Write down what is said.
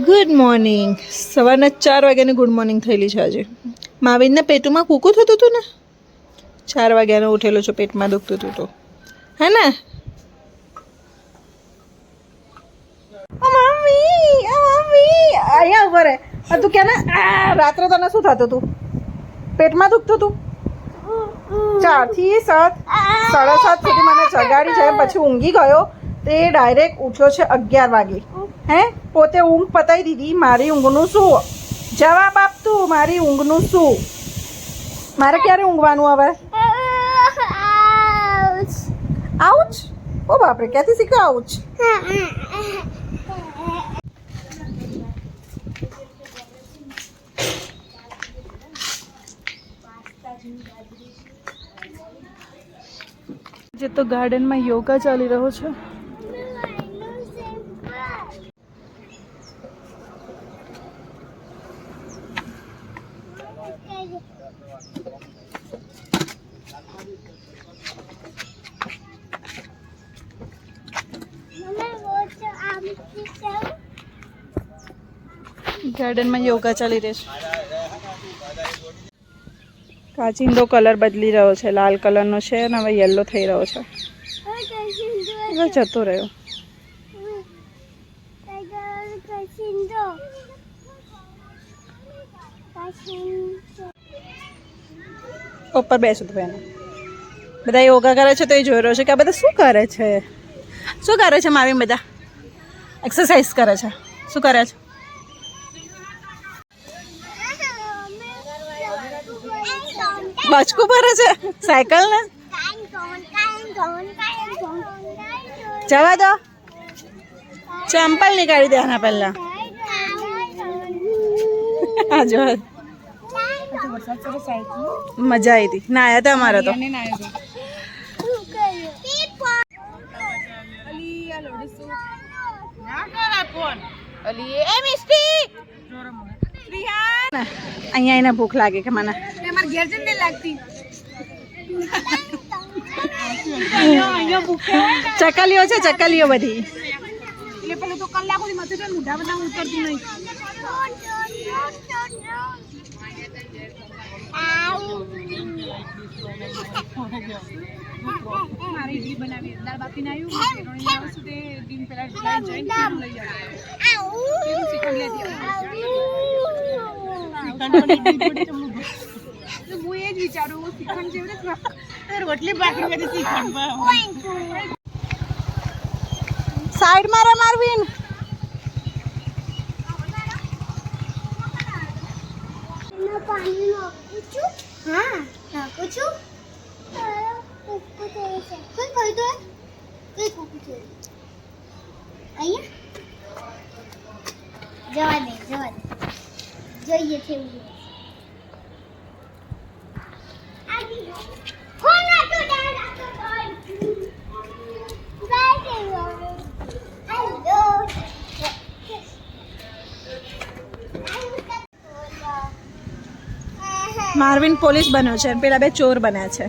Good morning. સવારના 4 વાગ્યાની good morning થયેલી છે આજે. માવિનને પેટમાં કૂકું થતું હતું ને, 4 વાગ્યાનો ઉઠેલો છો, પેટમાં દુખતું હતું તો, હે ને? અહીંયા ઉભા રહે. તું કે ને રાત્રે તને શું થતું હતું? પેટમાં દુખતું હતું? 4 થી 7, 7:30 સુધી મને જગાડી છે, પછી ઊંઘી ગયો. તે ડાયરેક્ટ ઉઠ્યો છે 11 વાગે. હે, પોતે ઊંઘ પતાવી દીધી. મારી ઊંઘનું શું? જવાબ આપ તું. મારી ઊંઘનું શું? મારે ક્યારે ઊંઘવાનું હવે? આઉચ. ઓ બાપરે, ક્યાંથી શીખ્યો આઉચ? જે તો ગાર્ડનમાં યોગા ચાલી રહ્યો છે. ગાર્ડનમાં યોગા ચાલી રહી છે. કાચિંદો કલર બદલી રહ્યો છે, લાલ કલરનો છે અને હવે યલો થઈ રહ્યો છે. હવે જતો રહ્યો. ઉપર બેસું તો એને બધા યોગા કરે છે તો એ જોઈ રહ્યો છે કે આ બધા શું કરે છે. શું કરે છે માવી? બધા એક્સરસાઇઝ કરે છે. શું કરે છે? બચકું ભરે છે સાયકલ ને. જવા દો, ચંપલ નીકાળી દે આના પહેલા. હા જો મજા આવી હતી. નાયા હતા અમારે તો. અહીંયા એને ભૂખ લાગે કે મને ચકલીઓ છે, ચકલીઓ બધી. સાઈડ મારે મારવીન. જવા દે જોઈએ છે. માર્વિન પોલીસ બન્યો છે, પેલા બે ચોર બન્યા છે.